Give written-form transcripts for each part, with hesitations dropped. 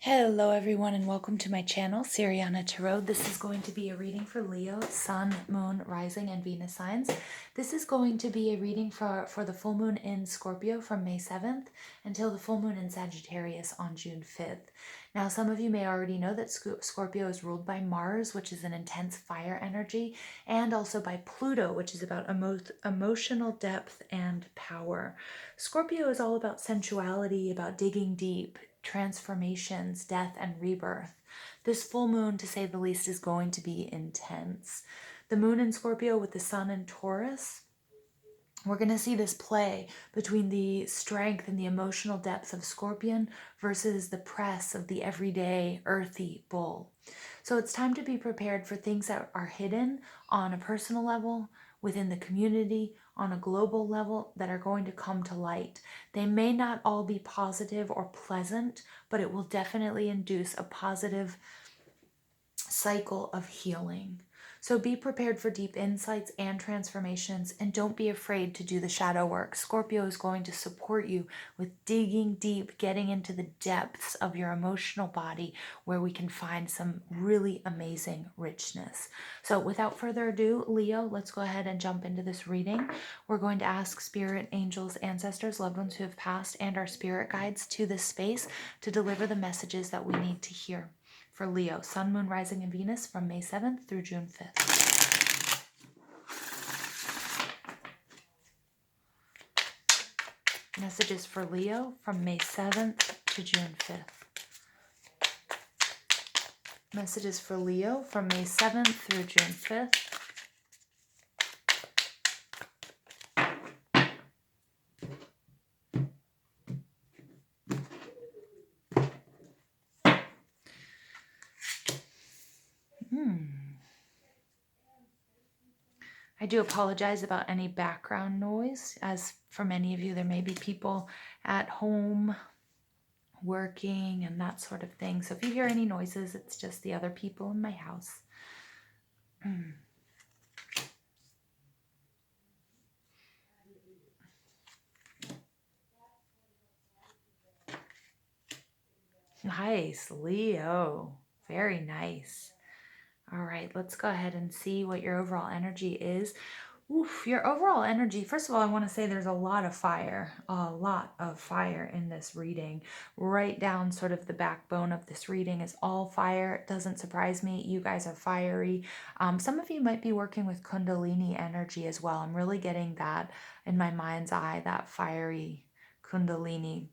Hello everyone and welcome to my channel, Siriana Tarot. This is going to be a reading for Leo, Sun, Moon, Rising, and Venus signs. This is going to be a reading for the full moon in Scorpio from May 7th until the full moon in Sagittarius on June 5th. Now, some of you may already know that Scorpio is ruled by Mars, which is an intense fire energy, and also by Pluto, which is about emotional depth and power. Scorpio is all about sensuality, about digging deep, transformations, death, and rebirth. This full moon, to say the least, is going to be intense. The moon in Scorpio with the sun in Taurus, we're going to see this play between the strength and the emotional depth of Scorpion versus the press of the everyday earthy bull. So it's time to be prepared for things that are hidden on a personal level, within the community, on a global level, that are going to come to light. They may not all be positive or pleasant, but it will definitely induce a positive cycle of healing. So be prepared for deep insights and transformations, and don't be afraid to do the shadow work. Scorpio is going to support you with digging deep, getting into the depths of your emotional body where we can find some really amazing richness. So without further ado, Leo, let's go ahead and jump into this reading. We're going to ask spirit, angels, ancestors, loved ones who have passed, and our spirit guides to this space to deliver the messages that we need to hear. For Leo, Sun, Moon, Rising, and Venus from May 7th through June 5th. Messages for Leo from May 7th to June 5th. Messages for Leo from May 7th through June 5th. I do apologize about any background noise, as for many of you, there may be people at home working and that sort of thing. So if you hear any noises, it's just the other people in my house. Nice, Leo. Very nice. All right, let's go ahead and see what your overall energy is. Oof, your overall energy, first of all, I want to say there's a lot of fire in this reading. Right down sort of the backbone of this reading is all fire. It doesn't surprise me. You guys are fiery. Some of you might be working with Kundalini energy as well. I'm really getting that in my mind's eye, that fiery Kundalini.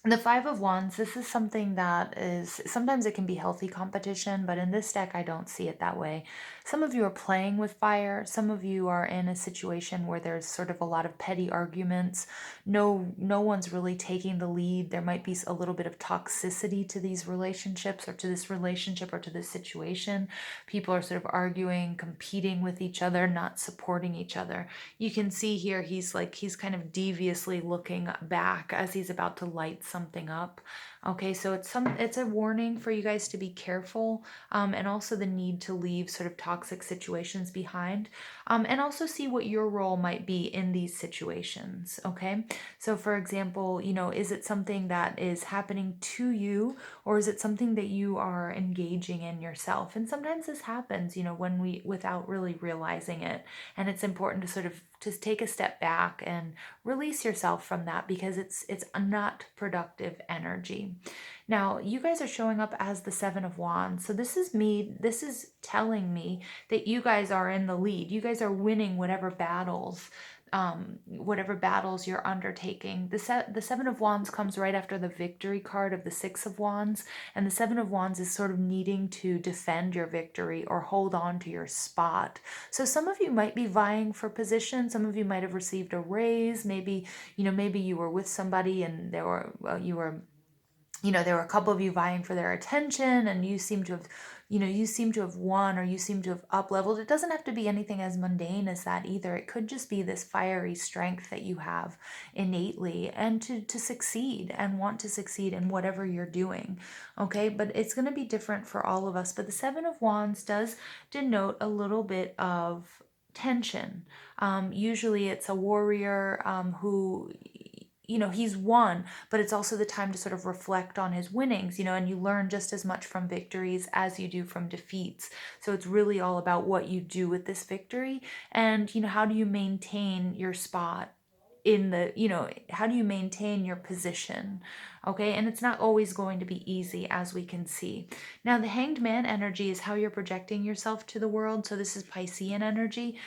The Five of Wands, this is something that is, sometimes it can be healthy competition, but in this deck, I don't see it that way. Some of you are playing with fire. Some of you are in a situation where there's sort of a lot of petty arguments. No one's really taking the lead. There might be a little bit of toxicity to these relationships, or to this relationship, or to this situation. People are sort of arguing, competing with each other, not supporting each other. You can see here, he's kind of deviously looking back as he's about to light something up. Okay, so it's a warning for you guys to be careful, and also the need to leave sort of toxic situations behind, and also see what your role might be in these situations. Okay, so for example, is it something that is happening to you, or is it something that you are engaging in yourself? And sometimes this happens, without really realizing it, and it's important to sort of just take a step back and release yourself from that, because it's not productive energy. Now, you guys are showing up as the Seven of Wands. So this is telling me that you guys are in the lead. You guys are winning whatever battles you're undertaking. The Seven of Wands comes right after the victory card of the Six of Wands, and the Seven of Wands is sort of needing to defend your victory or hold on to your spot. So some of you might be vying for position. Some of you might have received a raise. Maybe you were with somebody and there were a couple of you vying for their attention, and you seem to have won, or you seem to have up-leveled. It doesn't have to be anything as mundane as that either. It could just be this fiery strength that you have innately, and to succeed and want to succeed in whatever you're doing. Okay, but it's going to be different for all of us. But the Seven of Wands does denote a little bit of tension. Usually it's a warrior who he's won, but it's also the time to sort of reflect on his winnings, and you learn just as much from victories as you do from defeats. So it's really all about what you do with this victory, and, how do you maintain your spot in the, how do you maintain your position? Okay. And it's not always going to be easy, as we can see. Now, the Hanged Man energy is how you're projecting yourself to the world. So this is Piscean energy.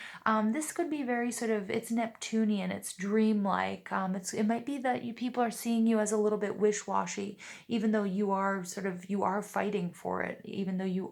This could be very sort of, it's Neptunian, it's dreamlike. It might be that people are seeing you as a little bit wish-washy, even though you are fighting for it, even though you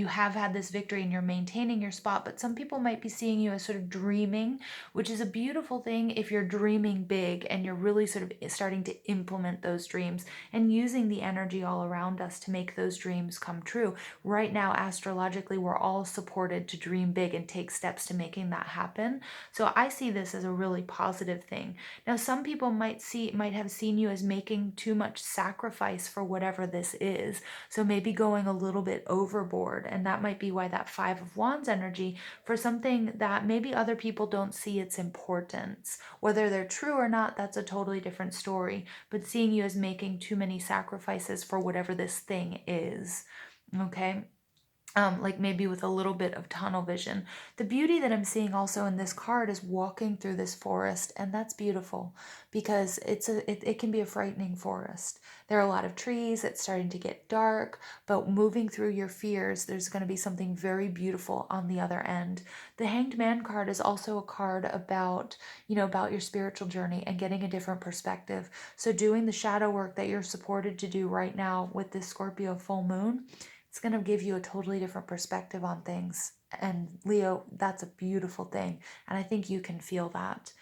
have had this victory and you're maintaining your spot. But some people might be seeing you as sort of dreaming, which is a beautiful thing if you're dreaming big and you're really sort of starting to implement those dreams and using the energy all around us to make those dreams come true. Right now, astrologically, we're all supported to dream big and take steps to making that happen. So I see this as a really positive thing. Now, some people might have seen you as making too much sacrifice for whatever this is. So maybe going a little bit overboard. And that might be why that Five of Wands energy, for something that maybe other people don't see its importance. Whether they're true or not, that's a totally different story. But seeing you as making too many sacrifices for whatever this thing is. Okay. Like maybe with a little bit of tunnel vision. The beauty that I'm seeing also in this card is walking through this forest, and that's beautiful because it can be a frightening forest. There are a lot of trees, it's starting to get dark, but moving through your fears, there's going to be something very beautiful on the other end. The Hanged Man card is also a card about, about your spiritual journey and getting a different perspective. So doing the shadow work that you're supported to do right now with this Scorpio full moon, it's going to give you a totally different perspective on things. And Leo, that's a beautiful thing. And I think you can feel that.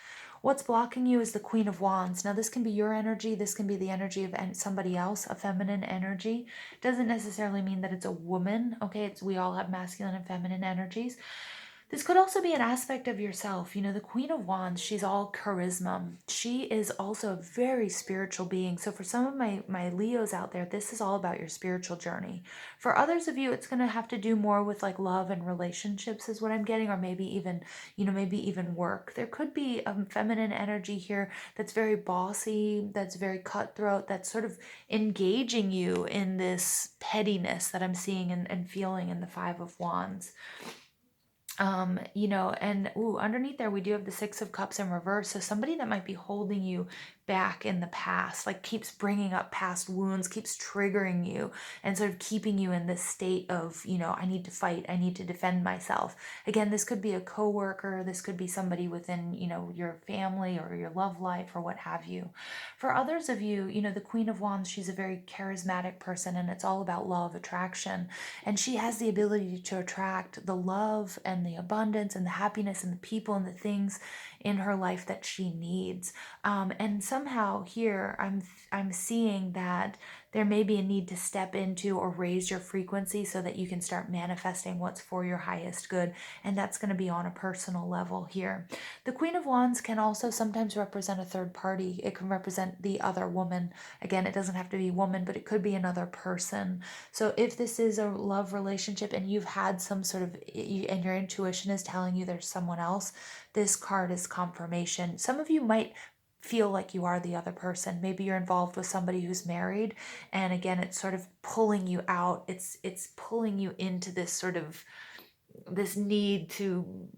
What's blocking you is the Queen of Wands. Now, this can be your energy. This can be the energy of somebody else, a feminine energy. Doesn't necessarily mean that it's a woman. Okay, we all have masculine and feminine energies. This could also be an aspect of yourself. The Queen of Wands, she's all charisma. She is also a very spiritual being. So for some of my Leos out there, this is all about your spiritual journey. For others of you, it's going to have to do more with like love and relationships is what I'm getting, or maybe even work. There could be a feminine energy here that's very bossy, that's very cutthroat, that's sort of engaging you in this pettiness that I'm seeing and feeling in the Five of Wands. And underneath there we do have the Six of Cups in reverse. So somebody that might be holding you back in the past, like keeps bringing up past wounds, keeps triggering you and sort of keeping you in this state of, I need to fight, I need to defend myself. Again, this could be a coworker, this could be somebody within, your family or your love life or what have you. For others of you, the Queen of Wands, she's a very charismatic person and it's all about law of attraction. And she has the ability to attract the love and the abundance and the happiness and the people and the things in her life that she needs. And somehow here I'm seeing that there may be a need to step into or raise your frequency so that you can start manifesting what's for your highest good. And that's going to be on a personal level here. The Queen of Wands can also sometimes represent a third party. It can represent the other woman. Again, it doesn't have to be woman, but it could be another person. So if this is a love relationship and you've had some sort of, and your intuition is telling you there's someone else, this card is confirmation. Some of you might feel like you are the other person. Maybe you're involved with somebody who's married, and again, it's sort of pulling you out. It's pulling you into this sort of this need to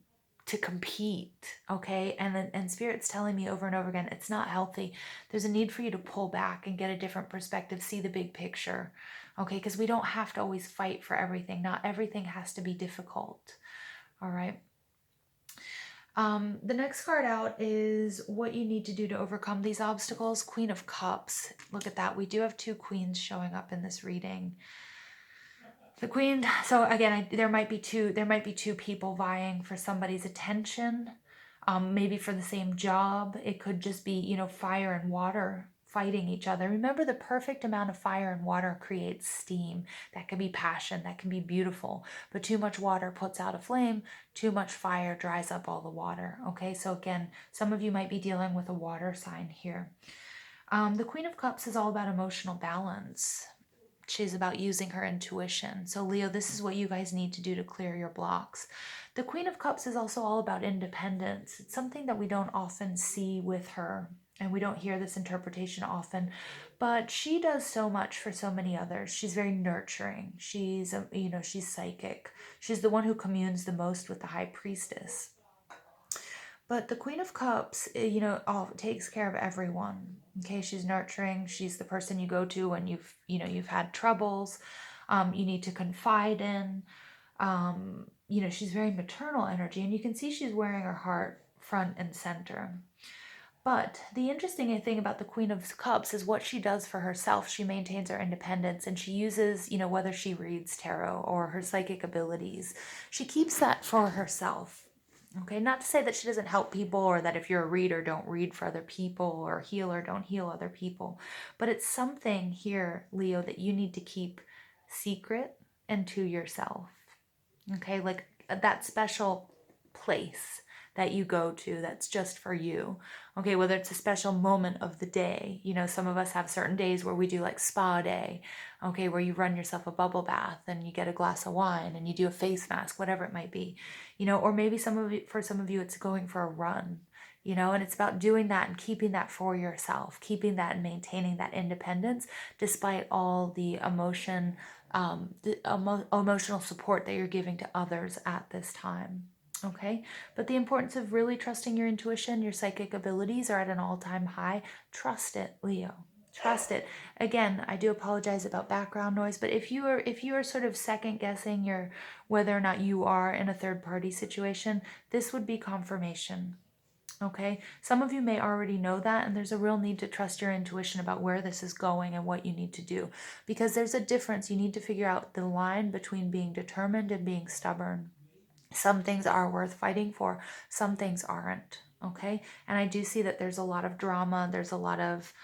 compete, okay? And Spirit's telling me over and over again, it's not healthy. There's a need for you to pull back and get a different perspective, see the big picture, okay? Because we don't have to always fight for everything. Not everything has to be difficult, all right? The next card out is what you need to do to overcome these obstacles. Queen of Cups. Look at that. We do have two queens showing up in this reading. The queen, so again, there might be two people vying for somebody's attention, maybe for the same job. It could just be, fire and water fighting each other. Remember, the perfect amount of fire and water creates steam. That can be passion, that can be beautiful. But too much water puts out a flame, too much fire dries up all the water. Okay, so again, some of you might be dealing with a water sign here. The Queen of Cups is all about emotional balance. She's about using her intuition. So Leo, this is what you guys need to do to clear your blocks. The Queen of Cups is also all about independence. It's something that we don't often see with her, and we don't hear this interpretation often, but she does so much for so many others. She's very nurturing. She's, she's psychic. She's the one who communes the most with the High Priestess. But the Queen of Cups, takes care of everyone. Okay, she's nurturing. She's the person you go to when you've had troubles. You need to confide in. She's very maternal energy, and you can see she's wearing her heart front and center. But the interesting thing about the Queen of Cups is what she does for herself. She maintains her independence, and she uses, whether she reads tarot or her psychic abilities, she keeps that for herself. Okay, not to say that she doesn't help people, or that if you're a reader, don't read for other people, or healer, don't heal other people. But it's something here, Leo, that you need to keep secret and to yourself. Okay, like that special place that you go to that's just for you. Okay, whether it's a special moment of the day. Some of us have certain days where we do like spa day, okay, where you run yourself a bubble bath and you get a glass of wine and you do a face mask, whatever it might be. Or maybe for some of you it's going for a run. And it's about doing that and keeping that for yourself, keeping that and maintaining that independence despite all the emotional support that you're giving to others at this time. Okay, but the importance of really trusting your intuition, your psychic abilities are at an all-time high. Trust it, Leo. Trust it. Again, I do apologize about background noise, but if you are sort of second guessing whether or not you are in a third party situation, this would be confirmation. Okay, some of you may already know that, and there's a real need to trust your intuition about where this is going and what you need to do, because there's a difference. You need to figure out the line between being determined and being stubborn. Some things are worth fighting for, some things aren't. Okay, and I do see that there's a lot of drama, there's a lot of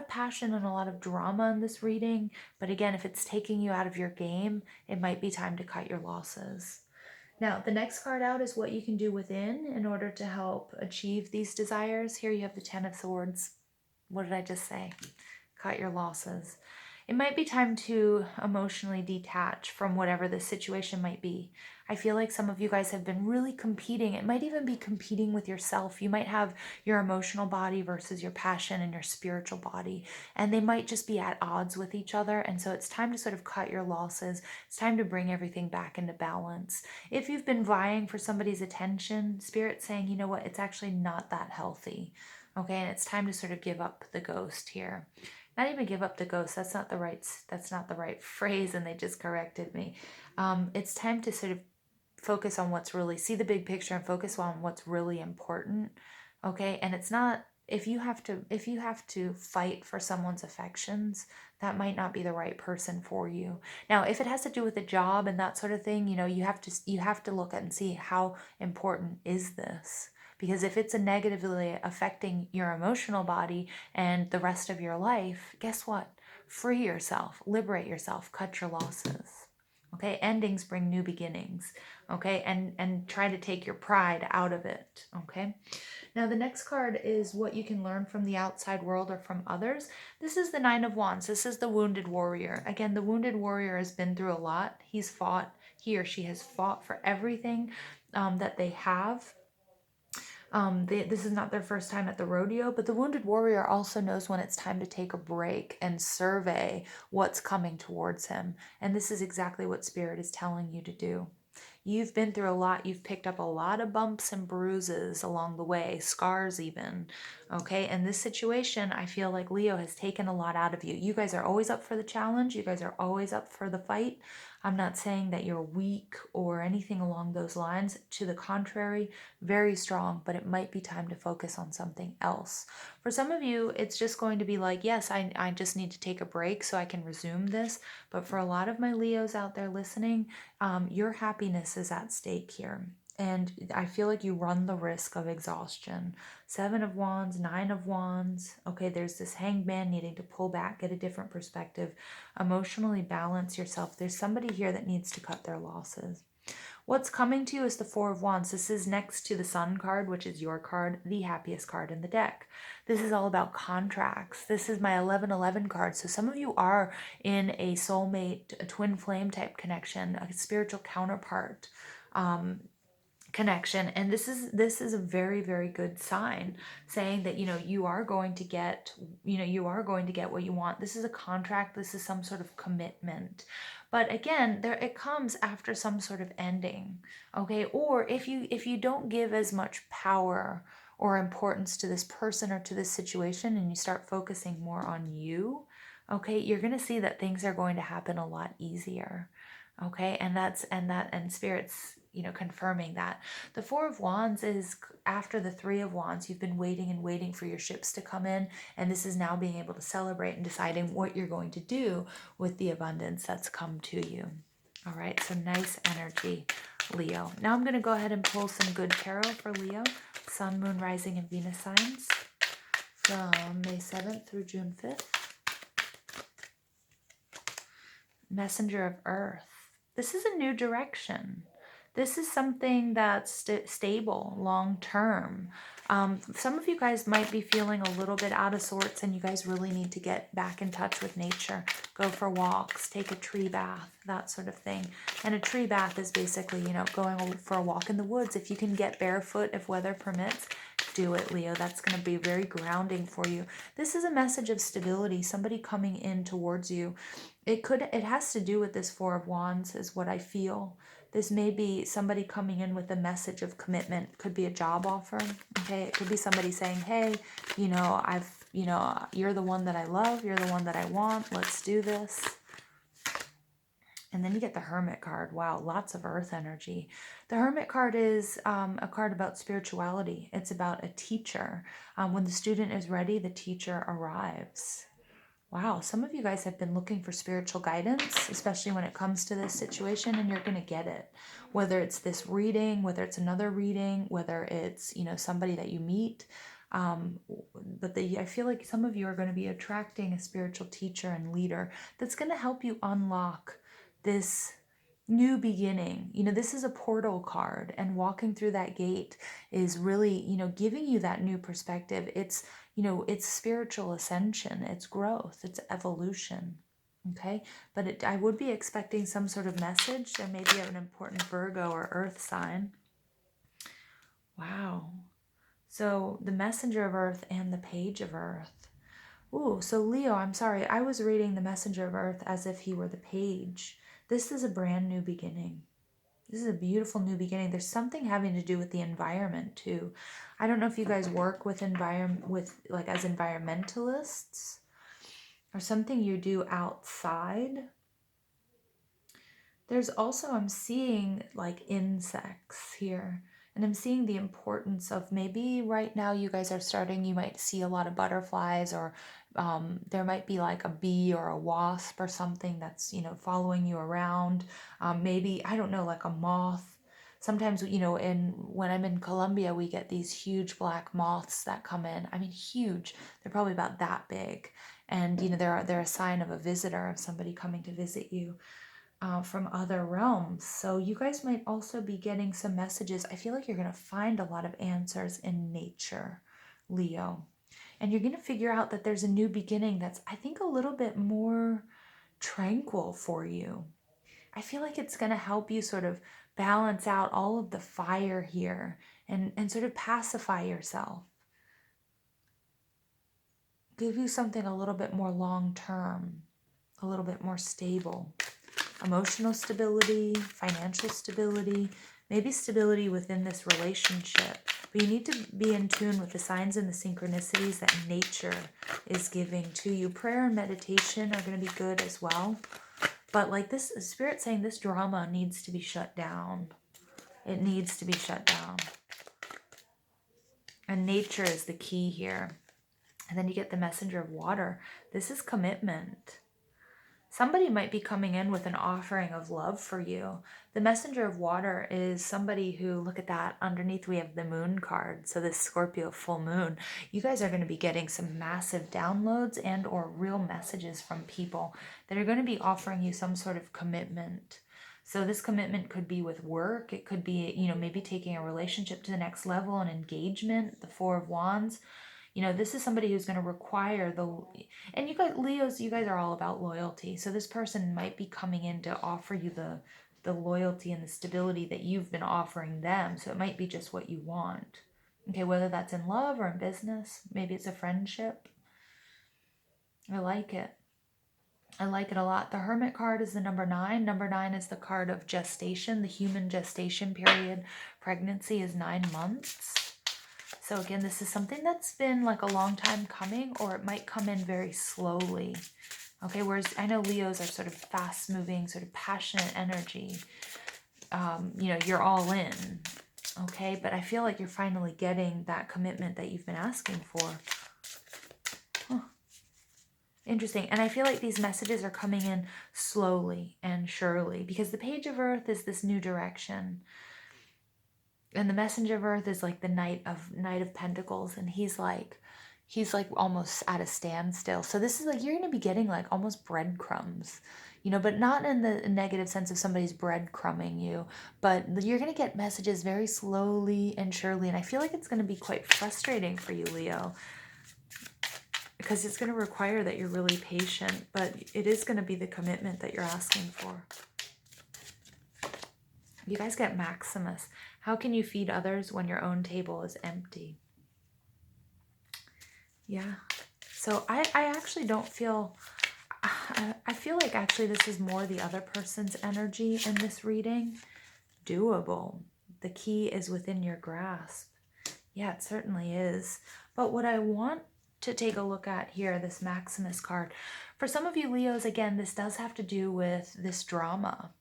passion and a lot of drama in this reading. But again, if it's taking you out of your game, it might be time to cut your losses. Now, the next card out is what you can do within in order to help achieve these desires. Here you have the Ten of Swords. What did I just say? Cut your losses. It might be time to emotionally detach from whatever the situation might be. I feel like some of you guys have been really competing. It might even be competing with yourself. You might have your emotional body versus your passion and your spiritual body, and they might just be at odds with each other. And so it's time to sort of cut your losses. It's time to bring everything back into balance. If you've been vying for somebody's attention, Spirit's saying, you know what, it's actually not that healthy. Okay, and it's time to sort of give up the ghost here. Not even give up the ghost. That's not the right phrase, and they just corrected me. It's time to sort of focus on see the big picture and focus on what's really important. Okay, and it's not, if you have to fight for someone's affections, that might not be the right person for you. Now, if it has to do with a job and that sort of thing, you have to look at and see how important is this. Because if it's negatively affecting your emotional body and the rest of your life, guess what? Free yourself, liberate yourself, cut your losses. Okay, endings bring new beginnings. Okay, and try to take your pride out of it. Okay, now the next card is what you can learn from the outside world or from others. This is the Nine of Wands. This is the wounded warrior. Again, the wounded warrior has been through a lot. He or she has fought for everything that they have. This is not their first time at the rodeo, but the wounded warrior also knows when it's time to take a break and survey what's coming towards him. And this is exactly what Spirit is telling you to do. You've been through a lot. You've picked up a lot of bumps and bruises along the way, scars even. Okay, and this situation, I feel like Leo has taken a lot out of you. You guys are always up for the challenge. You guys are always up for the fight. I'm not saying that you're weak or anything along those lines. To the contrary, very strong, but it might be time to focus on something else. For some of you, it's just going to be like, yes, I just need to take a break so I can resume this. But for a lot of my Leos out there listening, your happiness is at stake here. And I feel like you run the risk of exhaustion. Seven of Wands, Nine of Wands. Okay, there's this Hanged Man needing to pull back, get a different perspective, emotionally balance yourself. There's somebody here that needs to cut their losses. What's coming to you is the Four of Wands. This is next to the Sun card, which is your card, the happiest card in the deck. This is all about contracts. This is my 1111 card. So some of you are in a soulmate, a twin flame type connection, a spiritual counterpart connection, and this is a very, very good sign, saying that you are going to get what you want. This is a contract. This is some sort of commitment, but again, there it comes after some sort of ending. Okay, or if you don't give as much power or importance to this person or to this situation, and you start focusing more on you, okay, you're going to see that things are going to happen a lot easier. Okay, and spirits, confirming that. The Four of Wands is after the Three of Wands. You've been waiting and waiting for your ships to come in, and this is now being able to celebrate and deciding what you're going to do with the abundance that's come to you. All right, so nice energy, Leo. Now I'm going to go ahead and pull some good tarot for Leo, Sun, Moon, Rising, and Venus signs from May 7th through June 5th. Messenger of Earth. This is a new direction. This is something that's stable, long-term. Some of you guys might be feeling a little bit out of sorts, and you guys really need to get back in touch with nature. Go for walks, take a tree bath, that sort of thing. And a tree bath is basically, going for a walk in the woods. If you can get barefoot, if weather permits, do it, Leo. That's going to be very grounding for you. This is a message of stability, somebody coming in towards you. It has to do with this Four of Wands is what I feel. This may be somebody coming in with a message of commitment. Could be a job offer. Okay, it could be somebody saying, "Hey, you're the one that I love. You're the one that I want. Let's do this." And then you get the Hermit card. Wow, lots of earth energy. The Hermit card is a card about spirituality. It's about a teacher. When the student is ready, the teacher arrives. Wow, some of you guys have been looking for spiritual guidance, especially when it comes to this situation, and you're going to get it. Whether it's this reading, whether it's another reading, whether it's, somebody that you meet. I feel like some of you are going to be attracting a spiritual teacher and leader that's going to help you unlock this new beginning. This is a portal card, and walking through that gate is really, giving you that new perspective. It's spiritual ascension, it's growth, it's evolution. Okay, but I would be expecting some sort of message. There may be an important Virgo or Earth sign. Wow. So the Messenger of Earth and the Page of Earth. Ooh, so Leo, I'm sorry, I was reading the Messenger of Earth as if he were the page. This is a brand new beginning. This is a beautiful new beginning. There's something having to do with the environment too. I don't know if you guys work with as environmentalists, or something you do outside. There's also, I'm seeing like insects here, and I'm seeing the importance of, maybe right now you guys are starting, you might see a lot of butterflies, or there might be like a bee or a wasp or something that's, following you around. Maybe, I don't know, like a moth. Sometimes, when I'm in Colombia, we get these huge black moths that come in. I mean, huge. They're probably about that big. And, they're a sign of a visitor, of somebody coming to visit you. From other realms. So you guys might also be getting some messages. I feel like you're going to find a lot of answers in nature, Leo. And you're going to figure out that there's a new beginning that's, I think, a little bit more tranquil for you. I feel like it's going to help you sort of balance out all of the fire here, and sort of pacify yourself. Give you something a little bit more long-term, a little bit more stable. Emotional stability, financial stability, maybe stability within this relationship. But you need to be in tune with the signs and the synchronicities that nature is giving to you. Prayer and meditation are going to be good as well. But like this, Spirit saying this drama needs to be shut down. It needs to be shut down. And nature is the key here. And then you get the Messenger of Water. This is commitment. Somebody might be coming in with an offering of love for you. The Messenger of Water is somebody who, look at that, underneath we have the Moon card. So this Scorpio full moon, you guys are going to be getting some massive downloads and or real messages from people that are going to be offering you some sort of commitment. So this commitment could be with work. It could be, maybe taking a relationship to the next level, an engagement, the Four of Wands. You know, this is somebody who's going to require and you guys, Leos, you guys are all about loyalty. So this person might be coming in to offer you the loyalty and the stability that you've been offering them. So it might be just what you want. Okay, whether that's in love or in business, maybe it's a friendship. I like it. I like it a lot. The Hermit card is the number 9. Number 9 is the card of gestation. The human gestation period. Pregnancy is 9 months. So again, this is something that's been like a long time coming, or it might come in very slowly. Okay, whereas I know Leos are sort of fast moving, sort of passionate energy. You know, you're all in. Okay, but I feel like you're finally getting that commitment that you've been asking for. Huh. Interesting. And I feel like these messages are coming in slowly and surely, because the Page of Earth is this new direction. And the Messenger of Earth is like the Knight of Pentacles. And he's like almost at a standstill. So this is like, you're going to be getting like almost breadcrumbs, you know, but not in the negative sense of somebody's breadcrumbing you, but you're going to get messages very slowly and surely. And I feel like it's going to be quite frustrating for you, Leo, because it's going to require that you're really patient, but it is going to be the commitment that you're asking for. You guys get Maximus. How can you feed others when your own table is empty? Yeah. So I actually don't feel... I feel like actually this is more the other person's energy in this reading. Doable. The key is within your grasp. Yeah, it certainly is. But what I want to take a look at here, this Maximus card, for some of you Leos, again, this does have to do with this drama.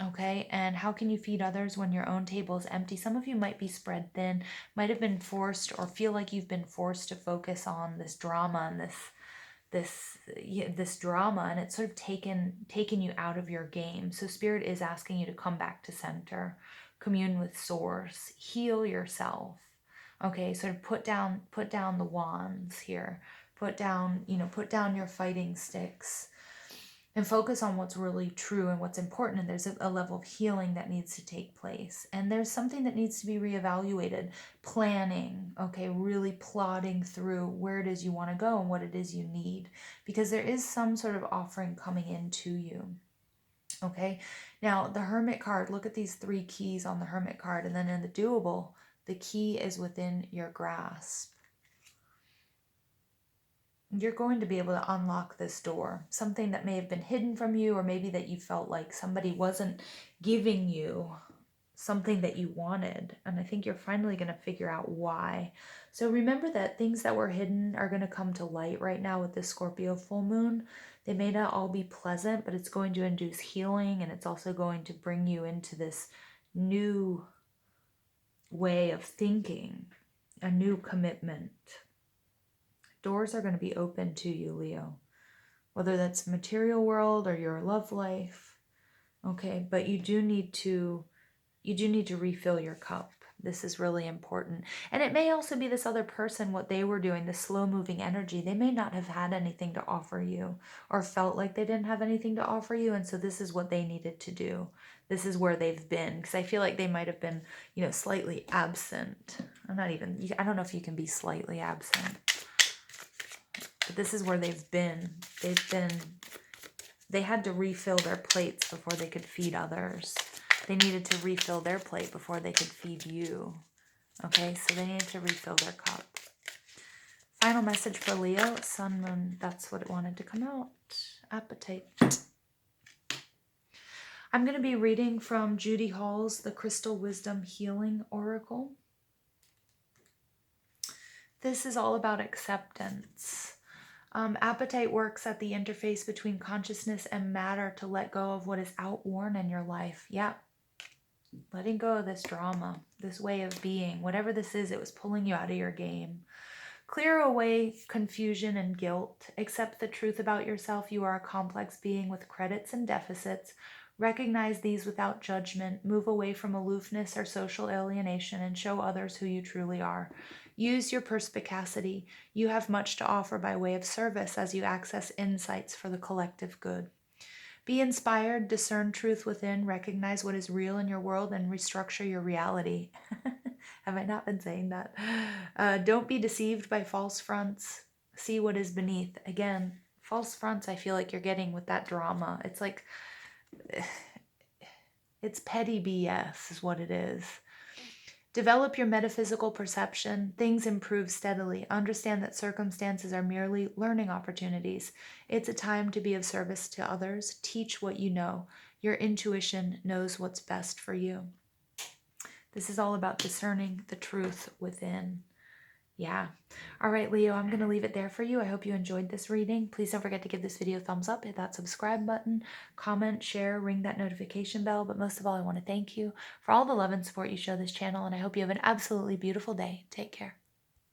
Okay, and how can you feed others when your own table is empty? Some of you might be spread thin, might have been forced or feel like you've been forced to focus on this drama and this drama, and it's sort of taken you out of your game. So Spirit is asking you to come back to center, commune with Source, heal yourself. Okay, sort of put down the wands here. Put down your fighting sticks and focus on what's really true and what's important. And there's a level of healing that needs to take place. And there's something that needs to be reevaluated. Planning, okay, really plotting through where it is you want to go and what it is you need. Because there is some sort of offering coming into you. Okay, now the Hermit card, look at these 3 keys on the Hermit card. And then in the doable, the key is within your grasp. You're going to be able to unlock this door. Something that may have been hidden from you, or maybe that you felt like somebody wasn't giving you something that you wanted. And I think you're finally going to figure out why. So remember that things that were hidden are going to come to light right now with this Scorpio full moon. They may not all be pleasant, but it's going to induce healing, and it's also going to bring you into this new way of thinking, a new commitment. Doors are going to be open to you, Leo, whether that's material world or your love life. Okay, but you do need to refill your cup. This is really important. And it may also be this other person, what they were doing, this slow moving energy. They may not have had anything to offer you, or felt like they didn't have anything to offer you. And so this is what they needed to do. This is where they've been. Because I feel like they might have been, slightly absent. I don't know if you can be slightly absent. But this is where they've been. They had to refill their plates before they could feed others. They needed to refill their plate before they could feed you. Okay, so they needed to refill their cup. Final message for Leo, Sun, Moon, that's what it wanted to come out. Appetite. I'm going to be reading from Judy Hall's The Crystal Wisdom Healing Oracle. This is all about acceptance. Appetite works at the interface between consciousness and matter to let go of what is outworn in your life. Yeah. Letting go of this drama, this way of being, whatever this is, it was pulling you out of your game. Clear away confusion and guilt. Accept the truth about yourself. You are a complex being with credits and deficits. Recognize these without judgment. Move away from aloofness or social alienation and show others who you truly are. Use your perspicacity. You have much to offer by way of service as you access insights for the collective good. Be inspired, discern truth within, recognize what is real in your world, and restructure your reality. Have I not been saying that? Don't be deceived by false fronts. See what is beneath. Again, false fronts, I feel like you're getting with that drama. It's like, it's petty BS is what it is. Develop your metaphysical perception. Things improve steadily. Understand that circumstances are merely learning opportunities. It's a time to be of service to others. Teach what you know. Your intuition knows what's best for you. This is all about discerning the truth within. Yeah. All right, Leo, I'm going to leave it there for you. I hope you enjoyed this reading. Please don't forget to give this video a thumbs up, hit that subscribe button, comment, share, ring that notification bell. But most of all, I want to thank you for all the love and support you show this channel, and I hope you have an absolutely beautiful day. Take care.